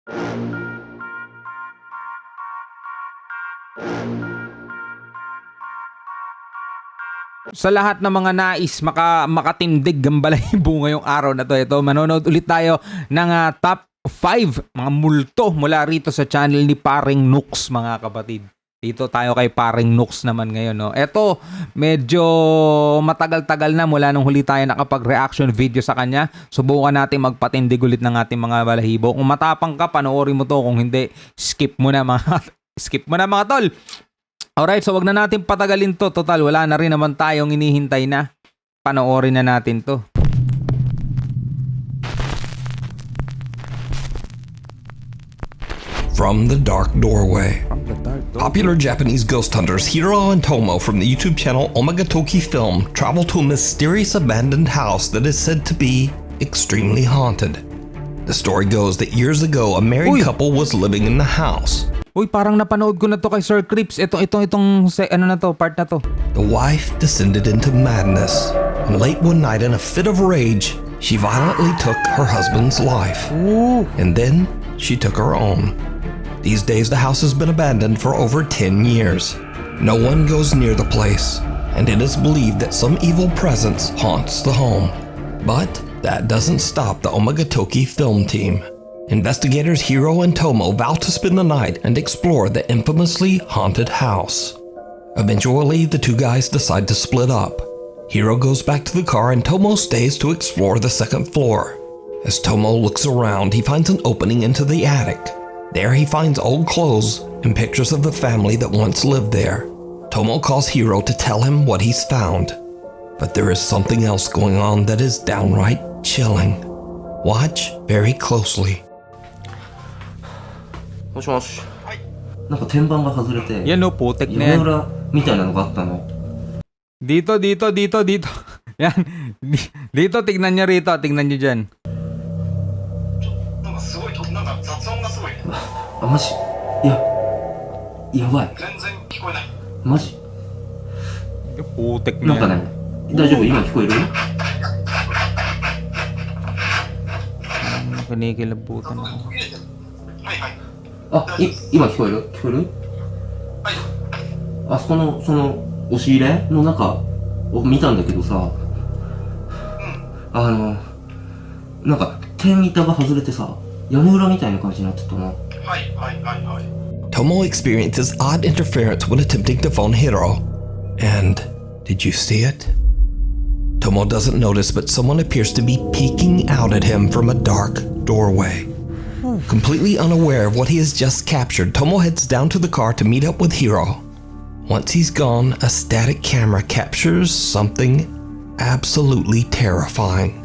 Sa lahat ng mga nais makatindig gambalahibo ngayong araw na to, ito manonood ulit tayo ng top 5 mga multo mula rito sa channel ni Paring NUKES, mga kapatid. Dito tayo kay Paring NUKES naman ngayon, no. Ito medyo matagal-tagal na mula nung huli tayo nakapag-reaction video sa kanya. Subukan natin magpatindig ulit ng ating mga balahibo. Kung matapang ka, panoorin mo to. Kung hindi, skip mo na mga tol. Alright, so wag na natin patagalin to. Total, wala na rin naman tayong inihintay na. Panoorin na natin to. From the Dark Doorway. Popular Japanese ghost hunters Hiro and Tomo from the YouTube channel Omagatoki Film travel to a mysterious abandoned house that is said to be extremely haunted. The story goes that years ago, a married couple was living in the house. Uy, parang napanood ko na to kay Sir Crips. Itong part na to. The wife descended into madness, and late one night in a fit of rage, she violently took her husband's life. Ooh. And then she took her own. These days the house has been abandoned for over 10 years. No one goes near the place, and it is believed that some evil presence haunts the home. But that doesn't stop the Omagatoki film team. Investigators Hiro and Tomo vow to spend the night and explore the infamously haunted house. Eventually, the two guys decide to split up. Hiro goes back to the car and Tomo stays to explore the second floor. As Tomo looks around, he finds an opening into the attic. There he finds old clothes and pictures of the family that once lived there. Tomo calls Hiro to tell him what he's found. But there is something else going on that is downright chilling. Watch very closely. もしもし。なんか天板が外れて。 Yan o, putek na 屋 yan. 根裏みたいなのがあったの。 Dito. Yan. Dito, tignan nyo rito. Tignan nyo dyan. なんかすごいなんか雑音がすごいね。あ、マジ。いや、やばい。全然聞こえない。マジ。 Putek na なんか yan. ね、大丈夫今聞こえる？ Kinikilabutan ako. はいはい。あ、今聞こえる？聞こえる？はい。あそこのその押し入れの中を見たんだけどさ、なんか天板が外れてさ、屋根裏みたいな感じになってたな。はいはいはいはい。 Tomo experiences odd interference when attempting to phone Hiro. And did you see it? Tomo doesn't notice, but someone appears to be peeking out at him from a dark doorway. Completely unaware of what he has just captured, Tomo heads down to the car to meet up with Hiro. Once he's gone, a static camera captures something absolutely terrifying.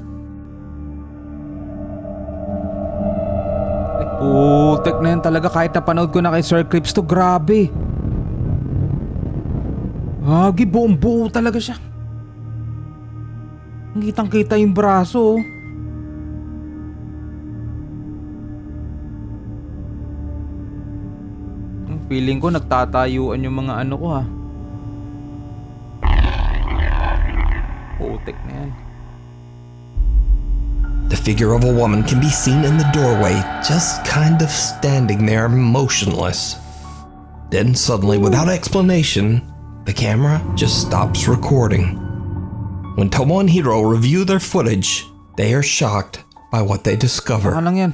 Putek na yan talaga. Kahit napanood ko na kay Sir Crips to, grabe. Buong buo talaga siya. Kitang-kita yung braso. Feeling ko nagtatayuan yung mga ano ko, ha. Putek na yan. The figure of a woman can be seen in the doorway, just kind of standing there motionless. Then suddenly, without explanation, the camera just stops recording. When Tomo and Hiro review their footage, they are shocked by what they discover. Ano lang yan?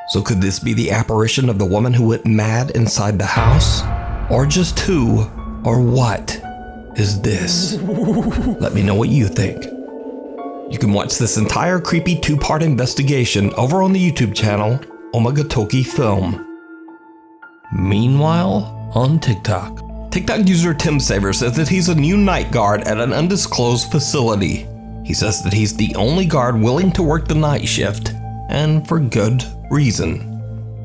So could this be the apparition of the woman who went mad inside the house? Or just who or what is this? Let me know what you think. You can watch this entire creepy 2-part investigation over on the YouTube channel Omagatoki Film. Meanwhile, on TikTok user Tim Saver says that he's a new night guard at an undisclosed facility. He says that he's the only guard willing to work the night shift, and for good reason.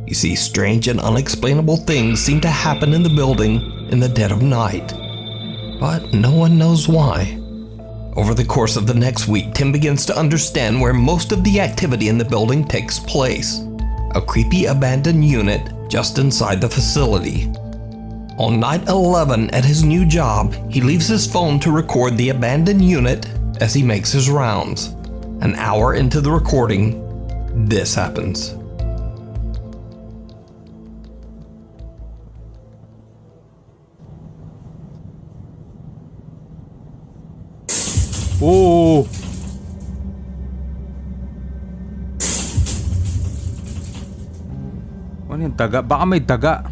You see, strange and unexplainable things seem to happen in the building in the dead of night, but no one knows why. Over the course of the next week, Tim begins to understand where most of the activity in the building takes place. A creepy abandoned unit just inside the facility. On night 11 at his new job, he leaves his phone to record the abandoned unit as he makes his rounds. An hour into the recording, this happens. Oo. Ano yung daga? Baka may daga.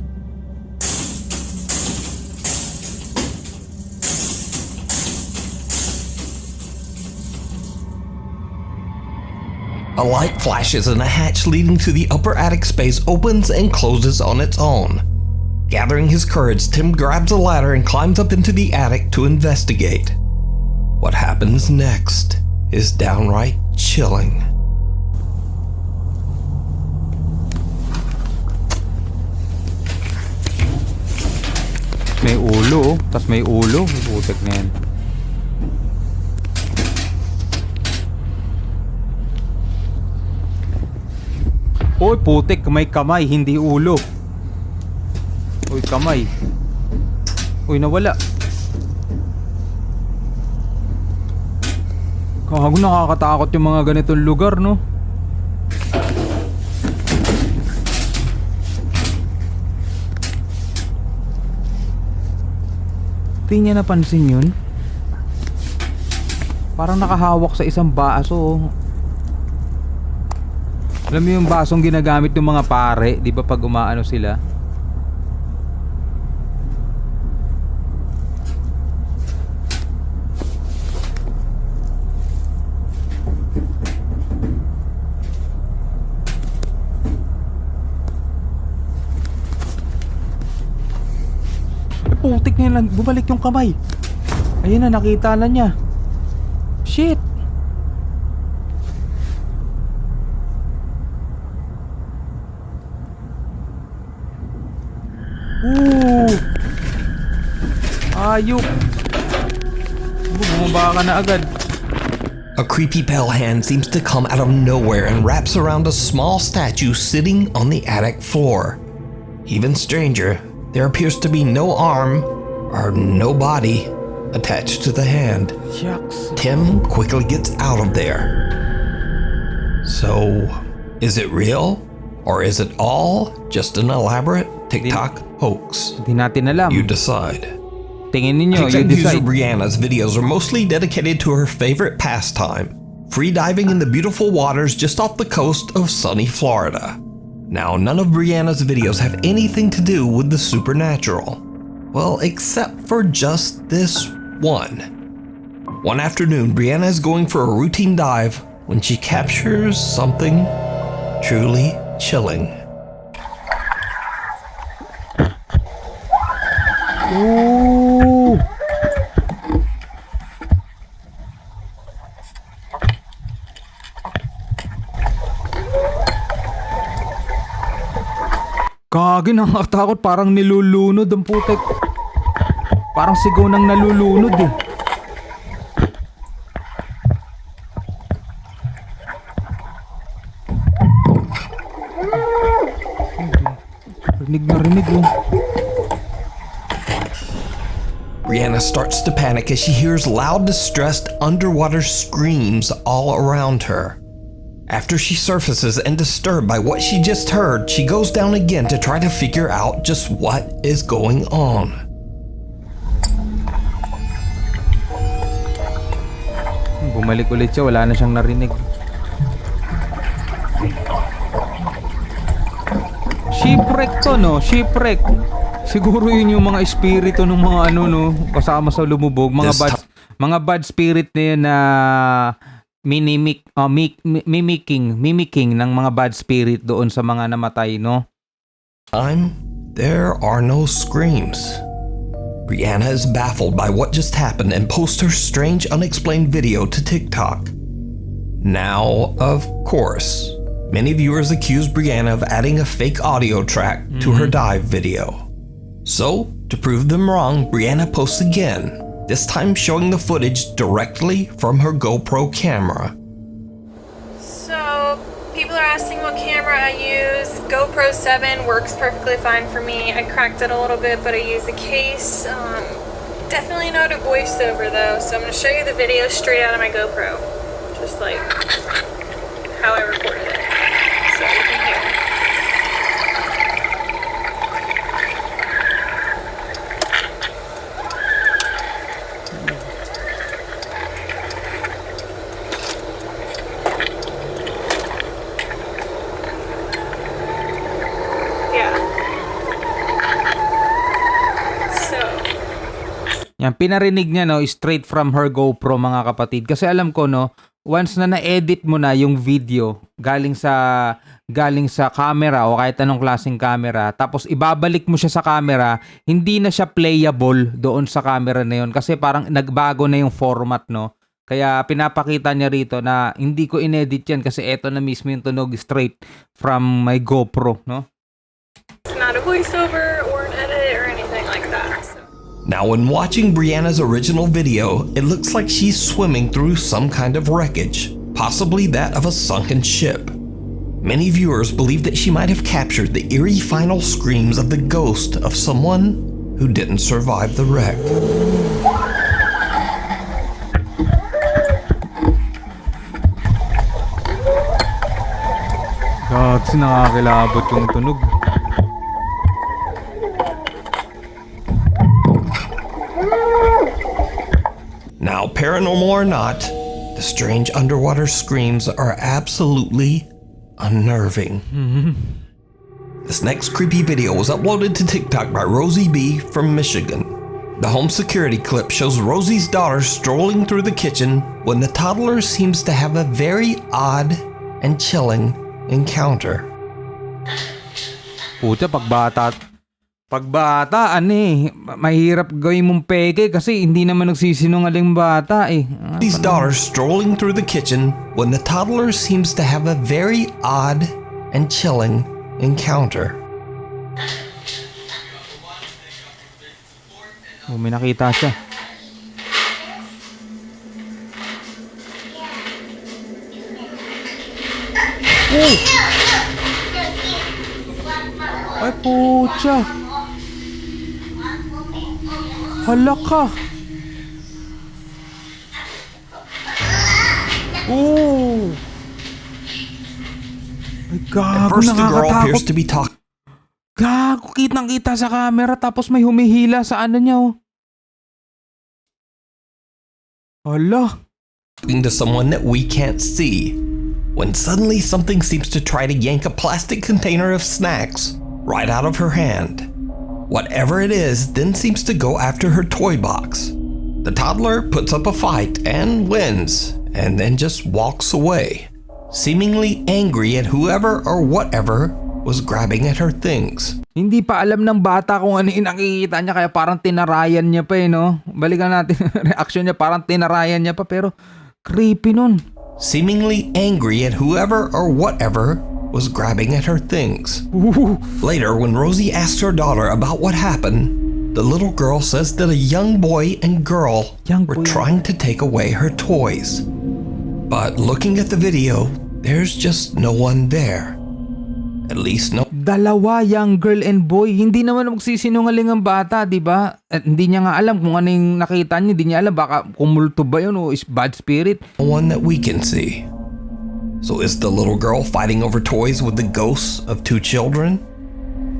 A light flashes and a hatch leading to the upper attic space opens and closes on its own. Gathering his courage, Tim grabs a ladder and climbs up into the attic to investigate. What happens next is downright chilling. May ulo, oh. Tas may ulo. Putek na yan. Oy, putik, may kamay, hindi ulo. Oy, kamay. Oy, nawala. Kago, nakakatakot yung mga ganitong lugar, no? Di niya napansin yun? Parang nakahawak sa isang baso, oh. Alam mo yung basong ginagamit ng mga pare, di ba pag umaano sila? Putik na lang, bumalik yung kamay. Ayun na, nakita na niya. Shit. Ooh. Ayok. Bumaba ka na agad. A creepy pale hand seems to come out of nowhere and wraps around a small statue sitting on the attic floor. Even stranger, there appears to be no arm or no body attached to the hand. Shucks. Tim quickly gets out of there. So, is it real? Or is it all just an elaborate TikTok hoax? Hindi natin alam. You decide. Tingin ninyo, you TikTok user decide. Brianna's videos are mostly dedicated to her favorite pastime, free diving in the beautiful waters just off the coast of sunny Florida. Now, none of Brianna's videos have anything to do with the supernatural. Well, except for just this one. One afternoon, Brianna is going for a routine dive when she captures something truly chilling. Ooh. Kagi, nakakatakot. Parang nilulunod ang putek. Parang sigaw ng nalulunod eh. Rinig na rinig oh. Brianna starts to panic as she hears loud, distressed underwater screams all around her. After she surfaces and disturbed by what she just heard, she goes down again to try to figure out just what is going on. Bumalik ulit siya, wala na siyang narinig. Shipwreck to, no? Shipwreck. Siguro yun yung mga espiritu ng mga ano, no? Kasama sa lumubog. Mga bad spirit na yun na mimicking ng mga bad spirit doon sa mga namatay, no? There are no screams. Brianna is baffled by what just happened and posts her strange unexplained video to TikTok. Now, of course, many viewers accuse Brianna of adding a fake audio track to her dive video. So, to prove them wrong, Brianna posts again, this time showing the footage directly from her GoPro camera. So, people are asking what camera I use. GoPro 7 works perfectly fine for me. I cracked it a little bit, but I use a case. Definitely not a voiceover though, so I'm going to show you the video straight out of my GoPro. Just like how I recorded it. So you can hear. Yan, pinarinig niya no, straight from her GoPro mga kapatid. Kasi alam ko no, once na na-edit mo na yung video galing sa camera o kahit anong klaseng camera, tapos ibabalik mo siya sa camera, hindi na siya playable doon sa camera na yun kasi parang nagbago na yung format no. Kaya pinapakita niya rito na hindi ko inedit yan kasi eto na mismo yung tunog straight from my GoPro no. It's not a voiceover or an edit or anything like that. So. Now, when watching Brianna's original video, it looks like she's swimming through some kind of wreckage, possibly that of a sunken ship. Many viewers believe that she might have captured the eerie final screams of the ghost of someone who didn't survive the wreck. God, nakakilabot yung tunog. Now, paranormal or not, the strange underwater screams are absolutely unnerving. This next creepy video was uploaded to TikTok by Rosie B from Michigan. The home security clip shows Rosie's daughter strolling through the kitchen when the toddler seems to have a very odd and chilling encounter. Puta, pagbata, mahirap gawin mong peke kasi hindi naman nagsisinungaling bata eh. These daughters strolling through the kitchen when the toddler seems to have a very odd and chilling encounter. Oh, may nakita siya. Oh! Ay, pucha! Hala ka! Oh! Ay, At gago, first, the girl appears nakakatakot. to be talking Gago, kitang-kita sa camera tapos may humihila sa ano niya, oh. Hala! to someone that we can't see, when suddenly something seems to try to yank a plastic container of snacks right out of her hand. Whatever it is then seems to go after her toy box. The toddler puts up a fight and wins, and then just walks away, seemingly angry at whoever or whatever was grabbing at her things. Hindi pa alam ng bata kung ano yung nakikita niya kaya parang tinarayan niya pa eh, no? Balikan natin reaction niya, parang tinarayan niya pa pero creepy nun. Seemingly angry at whoever or whatever was grabbing at her things. Later, when Rosie asks her daughter about what happened, the little girl says that a young boy and girl were trying to take away her toys. But looking at the video, there's just no one there. At least no. Dalawa, young girl and boy. Hindi naman magsisinungaling ang bata, di ba? At hindi niya nga alam kung ano yung nakita niya. Hindi niya alam baka kung multo ba yun o is bad spirit. One that we can see. So is the little girl fighting over toys with the ghosts of two children?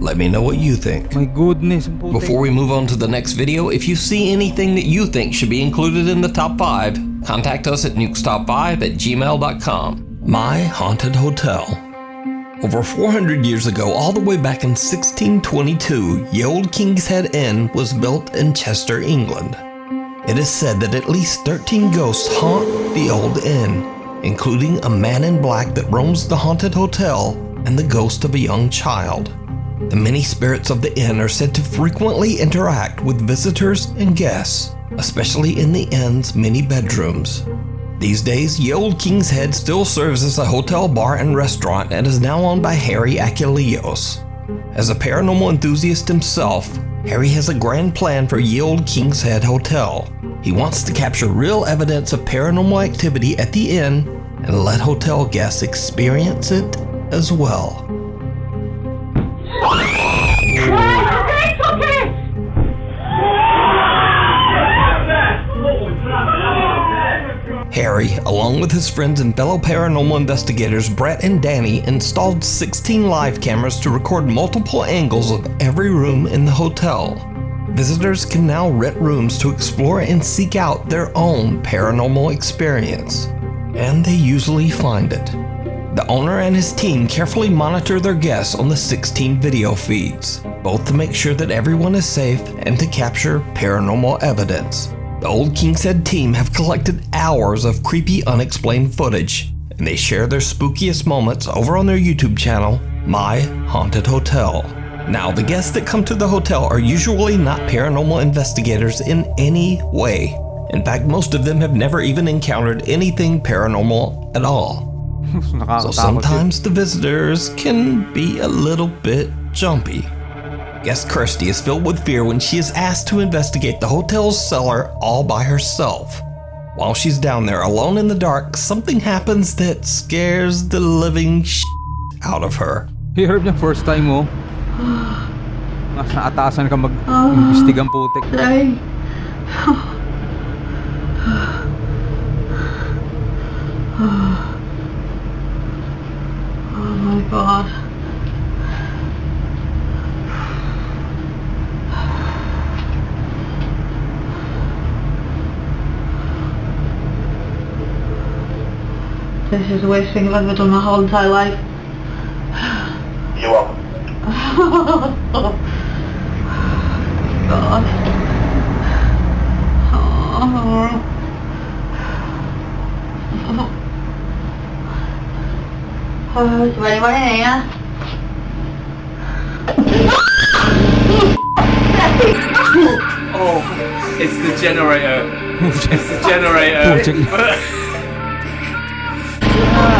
Let me know what you think. My goodness. Before we move on to the next video, if you see anything that you think should be included in the top 5, contact us at nukestop5@gmail.com. My Haunted Hotel. Over 400 years ago, all the way back in 1622, Ye Olde King's Head Inn was built in Chester, England. It is said that at least 13 ghosts haunt the old inn, including a man in black that roams the haunted hotel and the ghost of a young child. The many spirits of the inn are said to frequently interact with visitors and guests, especially in the inn's many bedrooms. These days, Ye Olde King's Head still serves as a hotel, bar, and restaurant and is now owned by Harry Achilleos. As a paranormal enthusiast himself, Harry has a grand plan for Ye Olde King's Head Hotel. He wants to capture real evidence of paranormal activity at the inn and let hotel guests experience it as well. Harry, along with his friends and fellow paranormal investigators Brett and Danny, installed 16 live cameras to record multiple angles of every room in the hotel. Visitors can now rent rooms to explore and seek out their own paranormal experience, and they usually find it. The owner and his team carefully monitor their guests on the 16 video feeds, both to make sure that everyone is safe and to capture paranormal evidence. The Old King's Head team have collected hours of creepy, unexplained footage, and they share their spookiest moments over on their YouTube channel, My Haunted Hotel. Now, the guests that come to the hotel are usually not paranormal investigators in any way. In fact, most of them have never even encountered anything paranormal at all. So sometimes the visitors can be a little bit jumpy. Guest Kirsty is filled with fear when she is asked to investigate the hotel's cellar all by herself. While she's down there alone in the dark, something happens that scares the living out of her. Hirap niya first time mo. Nasa atasan ka mag-imbestigang putik. Sorry. Oh my God. This is the worst thing I've ever done my whole entire life. You're welcome. Oh, God. Oh. Oh, is there anyone in here? Oh, it's the generator. It's the generator.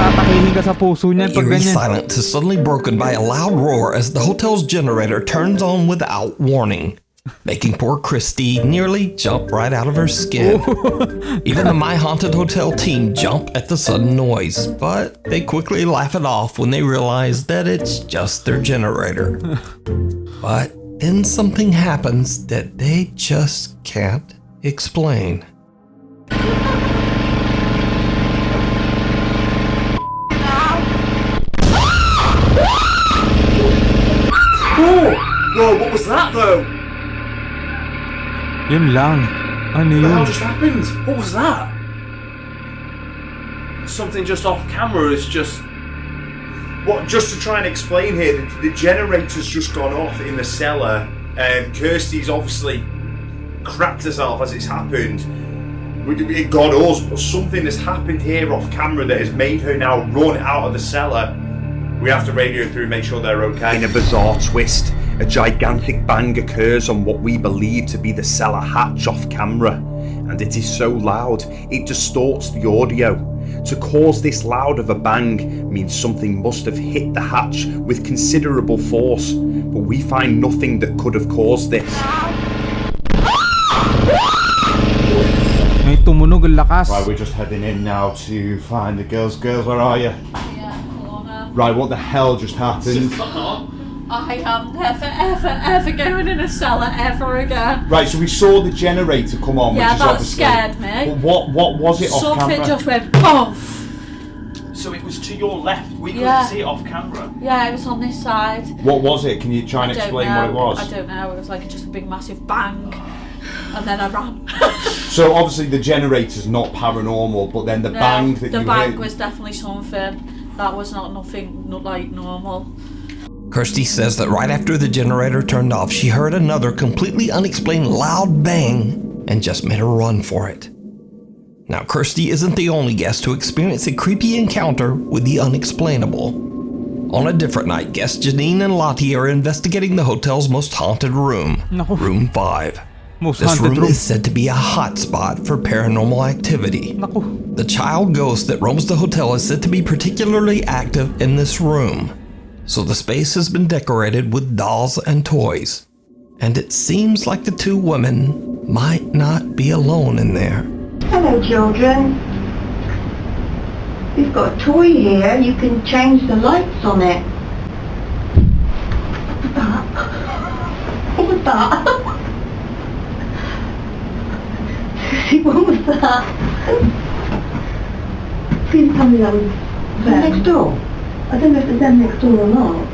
Atakihin ka sa puso niyan pag Eerie ganyan. silence is suddenly broken by a loud roar as the hotel's generator turns on without warning, making poor Christy nearly jump right out of her skin. Even the My Haunted Hotel team jump at the sudden noise, but they quickly laugh it off when they realize that it's just their generator. But then something happens that they just can't explain. Whoa, what was that though? Yun lang. Ano What the hell yun? just happened? What was that? Something just off camera is just... What, just to try and explain here, the generator's just gone off in the cellar, and Kirsty's obviously cracked herself as it's happened. It got us, but something has happened here off camera that has made her now run out of the cellar. We have to radio through and make sure they're okay. In a bizarre twist, a gigantic bang occurs on what we believe to be the cellar hatch off camera, and it is so loud it distorts the audio. To cause this loud of a bang means something must have hit the hatch with considerable force, but we find nothing that could have caused this. May tumunog ang lakas. Right, we're just heading in now to find the girls. Girls, where are you? Yeah, Corner. Right, what the hell just happened? I am never, ever going in a cellar ever again. Right, so we saw the generator come on, Yeah, which is that obviously... scared me. But what was it off Something camera? just went boom. So it was to your left. We couldn't Yeah. see it off camera. Yeah, it was on this side. What was it? Can you try and I don't explain know. what it was? I don't know. It was like just a big massive bang, and then I ran. So obviously the generator's not paranormal, but then the No, bang that the you bang heard... was definitely something. That was nothing like normal. Kirsty says that right after the generator turned off, she heard another completely unexplained loud bang and just made a run for it. Now, Kirsty isn't the only guest to experience a creepy encounter with the unexplainable. On a different night, guests Janine and Lottie are investigating the hotel's most haunted room, Naku. Room 5. Most This haunted room room. is said to be a hotspot for paranormal activity. Naku. The child ghost that roams the hotel is said to be particularly active in this room, so the space has been decorated with dolls and toys. And it seems like the two women might not be alone in there. Hello, children. We've got a toy here. You can change the lights on it. What was that? What was that? Please tell me that was them next door. I don't know if it's them next door or not.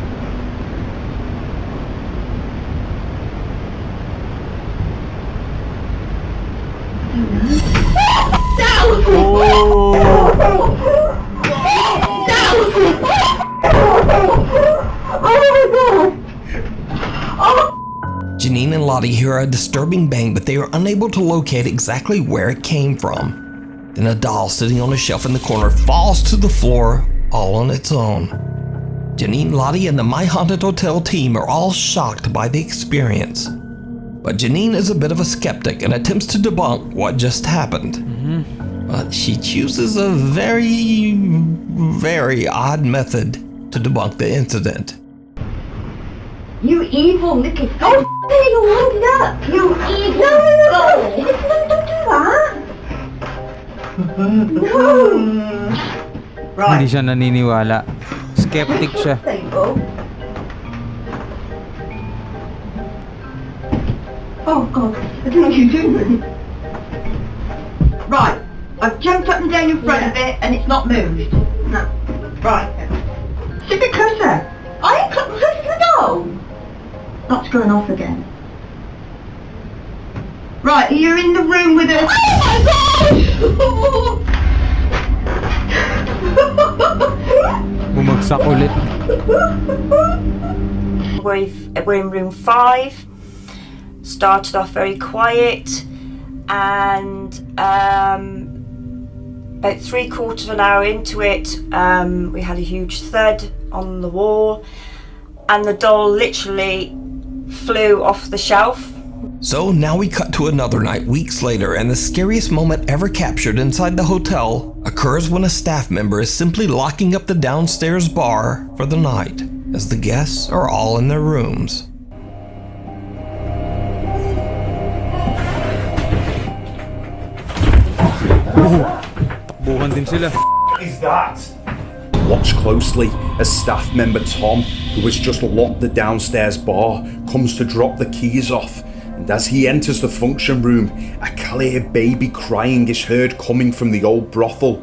Janine and Lottie hear a disturbing bang, but they are unable to locate exactly where it came from. Then a doll sitting on a shelf in the corner falls to the floor all on its own. Janine, Lottie, and the My Haunted Hotel team are all shocked by the experience. But Janine is a bit of a skeptic and attempts to debunk what just happened. But she chooses a very, very odd method to debunk the incident. You evil little... Oh, you wound up! You evil... No, don't do that! No! Hindi siya naniniwala. Skeptic siya. Oh God, I don't know what you're doing. Right, I've jumped up and down in front of it and it's not moved. No. Right. Sit a closer. I ain't got close to the doll. That's going off again. Right, you're in the room with her. Oh my God! Bumagsak ulit. We're in room 5. Started off very quiet, and about 3/4 of an hour into it, we had a huge thud on the wall, and the doll literally flew off the shelf. So now we cut to another night weeks later, and the scariest moment ever captured inside the hotel occurs when a staff member is simply locking up the downstairs bar for the night, as the guests are all in their rooms. Takbuhan din sila. What is that? Watch closely as staff member Tom, who has just locked the downstairs bar, comes to drop the keys off. And as he enters the function room, a clear baby crying is heard coming from the old brothel.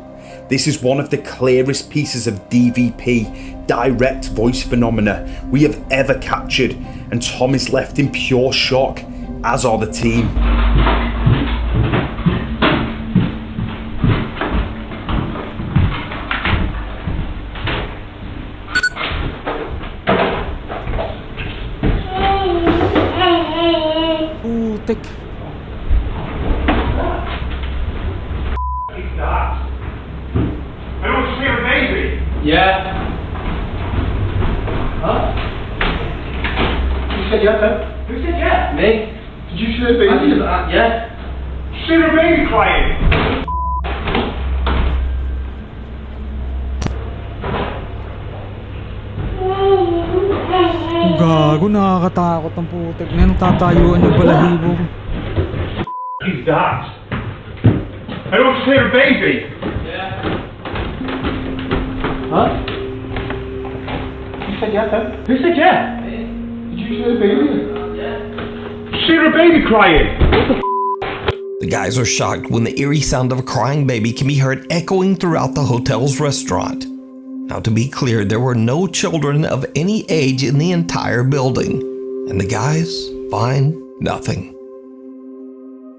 This is one of the clearest pieces of DVP, direct voice phenomena, we have ever captured, and Tom is left in pure shock, as are the team. Putik. I don't see a baby. Yeah. Huh? You said yes, huh? Who said yes? Me. Did you see a baby? Yeah. See the baby crying. Gago, nakakatakot ang putik. Ngayon tatayuan yung balahibo. Who's that? I don't see a baby. Yeah. Huh? You said yes, huh? Who said yes? Did you see a baby? Yeah. See the baby crying. The guys are shocked when the eerie sound of a crying baby can be heard echoing throughout the hotel's restaurant. Now, to be clear, there were no children of any age in the entire building, and the guys find nothing.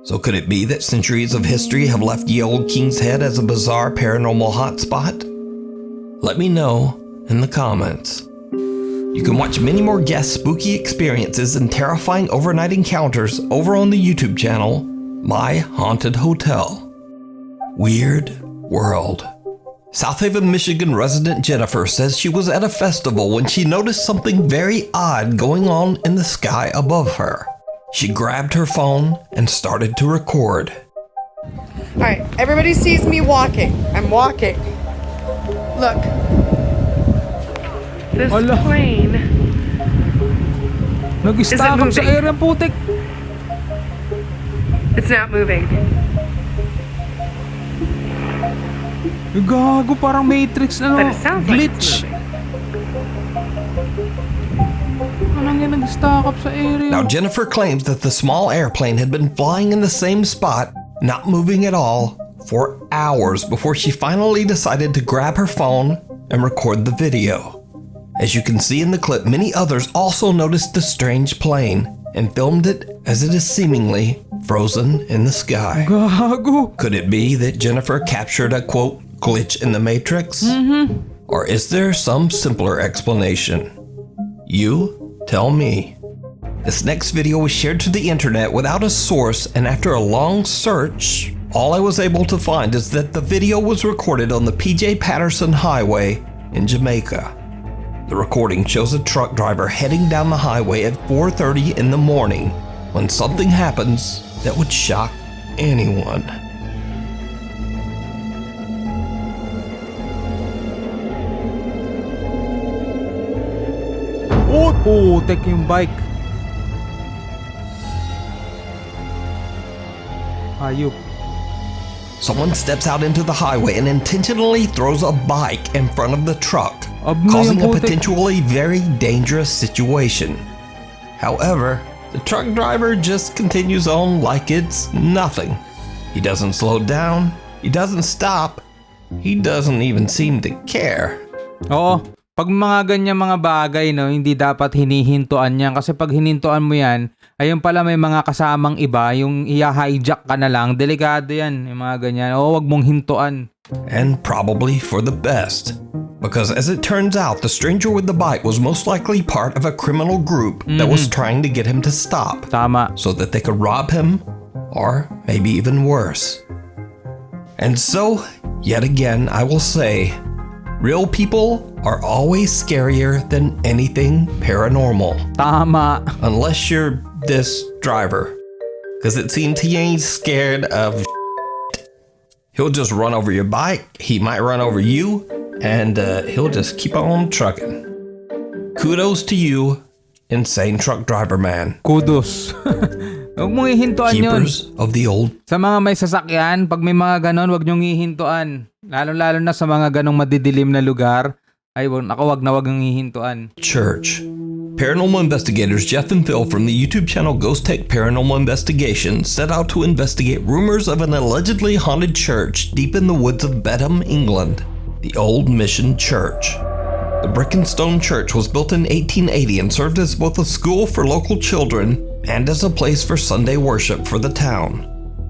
So could it be that centuries of history have left Ye Olde King's Head as a bizarre paranormal hotspot? Let me know in the comments. You can watch many more guest spooky experiences and terrifying overnight encounters over on the YouTube channel, My Haunted Hotel. Weird World. South Haven, Michigan resident Jennifer says she was at a festival when she noticed something very odd going on in the sky above her. She grabbed her phone and started to record. Alright, everybody sees me walking. I'm walking. Look. This plane Nag-stack up sa area ang putik. it's not moving. Gago, parang Matrix na, But no? it sounds Glitch. like it's moving. Anong yan nag-stack up sa area? Now, Jennifer claims that the small airplane had been flying in the same spot, not moving at all, for hours before she finally decided to grab her phone and record the video. As you can see in the clip, many others also noticed the strange plane and filmed it as it is seemingly frozen in the sky. Gago. Could it be that Jennifer captured a, quote, glitch in the Matrix? Or is there some simpler explanation? You tell me. This next video was shared to the internet without a source, and after a long search, all I was able to find is that the video was recorded on the PJ Patterson Highway in Jamaica. The recording shows a truck driver heading down the highway at 4:30 in the morning when something happens that would shock anyone. Oh, take yung bike. Ayup. Someone steps out into the highway and intentionally throws a bike in front of the truck, Abno causing a yung putik. potentially very dangerous situation. However, the truck driver just continues on like it's nothing. He doesn't slow down, he doesn't stop, he doesn't even seem to care. Oo. Pag mga ganyan mga bagay, no, hindi dapat hinihintuan yan. Kasi pag hinintuan mo yan, ayun pala may mga kasamang iba, yung i-hijack ka na lang, delikado yan, yung mga ganyan. Oo, wag mong hintuan. And probably for the best. Because as it turns out, the stranger with the bike was most likely part of a criminal group that was trying to get him to stop. Tama. So that they could rob him, or maybe even worse. And so, yet again, I will say, real people are always scarier than anything paranormal. Tama. Unless you're this driver. Because it seems he ain't scared of shit. He'll just run over your bike, he might run over you, and he'll just keep on trucking. Kudos to you, insane truck driver man. Kudos. Huwag mong ihintuan yun. Keepers of the old. Sa mga may sasakyan, pag may mga ganon, wag nyong ihintuan. Lalo-lalo na sa mga ganong madidilim na lugar. Ay, wag nyong ihintuan. Church. Paranormal investigators Jeff and Phil from the YouTube channel Ghost Tech Paranormal Investigation set out to investigate rumors of an allegedly haunted church deep in the woods of Bedham, England, the Old Mission Church. The brick and stone church was built in 1880 and served as both a school for local children and as a place for Sunday worship for the town.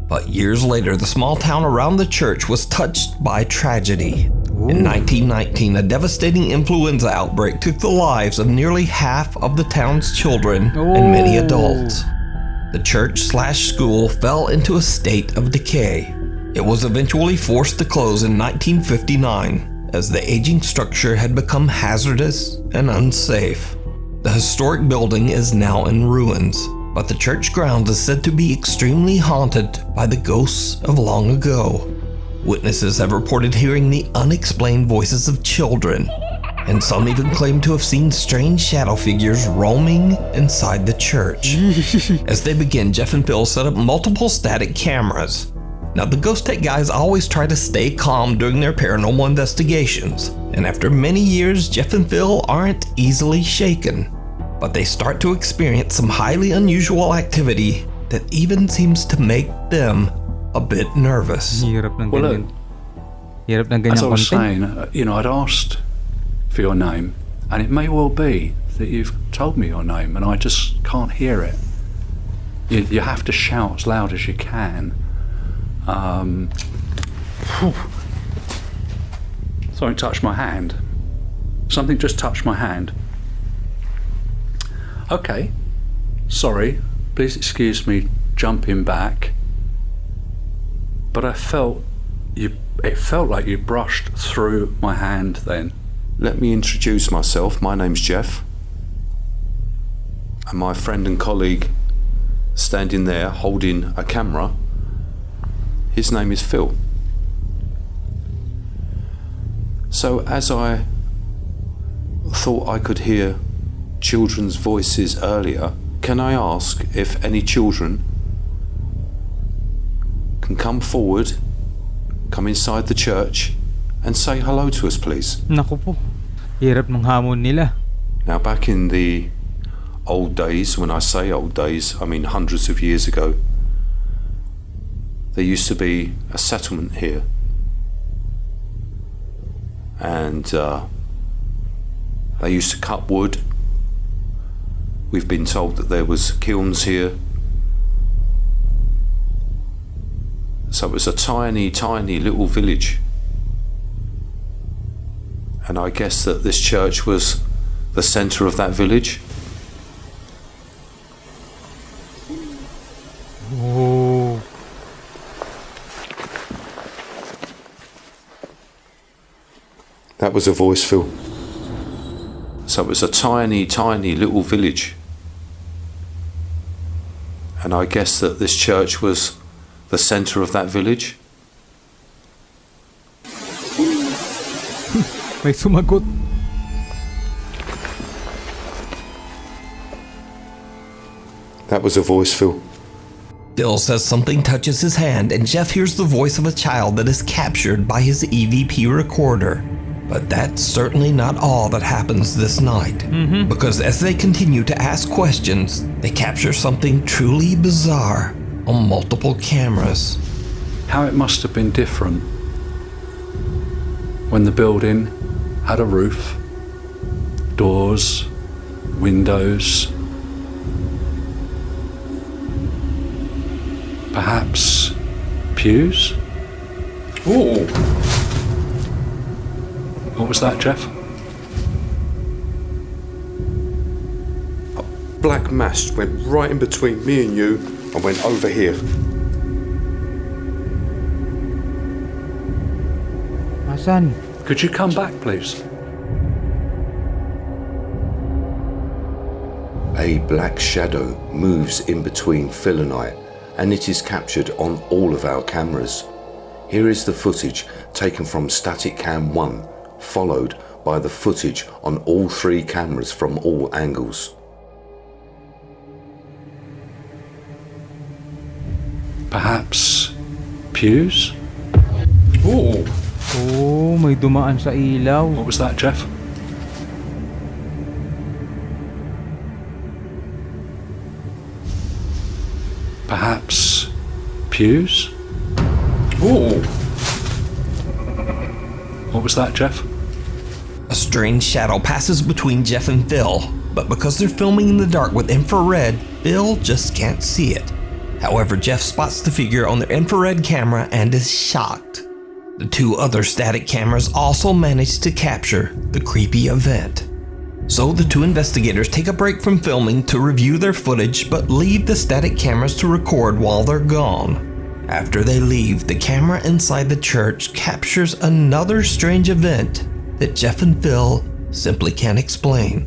But years later, the small town around the church was touched by tragedy. In 1919, a devastating influenza outbreak took the lives of nearly half of the town's children and many adults. The church/school fell into a state of decay. It was eventually forced to close in 1959 as the aging structure had become hazardous and unsafe. The historic building is now in ruins, but the church grounds is said to be extremely haunted by the ghosts of long ago. Witnesses have reported hearing the unexplained voices of children, and some even claim to have seen strange shadow figures roaming inside the church. As they begin, Jeff and Phil set up multiple static cameras. Now, the Ghost Tech guys always try to stay calm during their paranormal investigations, and after many years, Jeff and Phil aren't easily shaken. But they start to experience some highly unusual activity that even seems to make them a bit nervous. Hirap ng Well, ganyan. Hirap ng As ganyan I was content. saying, I'd asked for your name, and it may well be that you've told me your name, and I just can't hear it. You have to shout as loud as you can. Something touched my hand. Something just touched my hand. Okay, sorry, please excuse me jumping back, but it felt like you brushed through my hand then. Let me introduce myself. My name's Jeff, and my friend and colleague standing there holding a camera, his name is Phil. So as I thought I could hear children's voices earlier, can I ask if any children can come forward, come inside the church and say hello to us, please? Naku po. Hirap ng hamon nila. Now, back in the old days, when I say old days, I mean hundreds of years ago, there used to be a settlement here. And they used to cut wood. We've been told that there was kilns here. So it was a tiny, tiny little village. And I guess that this church was the centre of that village? Oh. That was a voice, Phil. So it was a tiny, tiny little village. And I guess that this church was the centre of that village? May sumagot. That was a voice, Phil. Phil says something touches his hand and Jeff hears the voice of a child that is captured by his EVP recorder. But that's certainly not all that happens this night. Because as they continue to ask questions, they capture something truly bizarre on multiple cameras. How it must have been different when the building had a roof, doors, windows, perhaps pews? Ooh! What was that, Jeff? A black mass went right in between me and you and went over here. Asan? Could you come back, please? A black shadow moves in between Phil and I, and it is captured on all of our cameras. Here is the footage taken from static cam 1, followed by the footage on all 3 cameras from all angles. Perhaps pews? Ooh! Oh, may dumaan sa ilaw. What was that, Jeff? Perhaps pews? Ooh! What was that, Jeff? A strange shadow passes between Jeff and Phil, but because they're filming in the dark with infrared, Phil just can't see it. However, Jeff spots the figure on their infrared camera and is shocked. The 2 other static cameras also manage to capture the creepy event. So the 2 investigators take a break from filming to review their footage, but leave the static cameras to record while they're gone. After they leave, the camera inside the church captures another strange event that Jeff and Phil simply can't explain.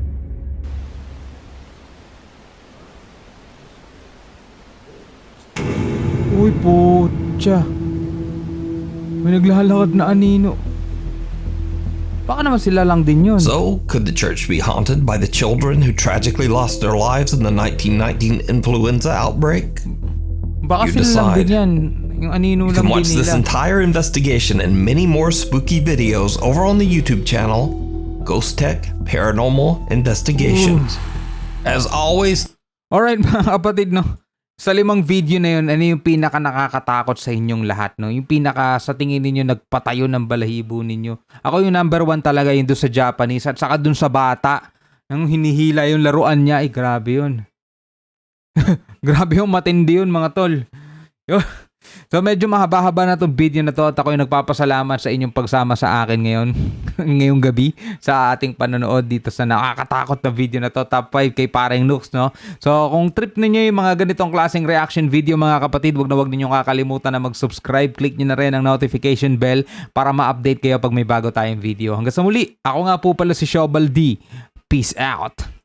Uy, putya. May naglalakad na anino. Baka naman sila lang din yun. So, could the church be haunted by the children who tragically lost their lives in the 1919 influenza outbreak? Baka You sila lang decide. din yan. Yung anino You lang can watch din this nila. entire investigation and many more spooky videos over on the YouTube channel, Ghost Tech Paranormal Investigations. As always, Alright mga kapatid, no? Sa 5 video na yun, ano yung pinaka nakakatakot sa inyong lahat, no? Yung pinaka sa tingin ninyo nagpatayo ng balahibo ninyo. Ako yung number 1 talaga yun doon sa Japanese at saka doon sa bata. Nang hinihila yung laruan niya, ay grabe yun. Grabe yung matindi yun mga tol. Yun. So medyo mahaba-haba na itong video na to at ako yung nagpapasalamat sa inyong pagsama sa akin ngayon, ngayong gabi sa ating panonood dito sa nakakatakot na video na to, top 5 kay Paring Nukes, no? So kung trip ninyo yung mga ganitong klaseng reaction video mga kapatid, wag ninyong kakalimutan na mag-subscribe, click nyo na rin ang notification bell para ma-update kayo pag may bago tayong video. Hanggang sa muli, ako nga po pala si Shobal D. Peace out!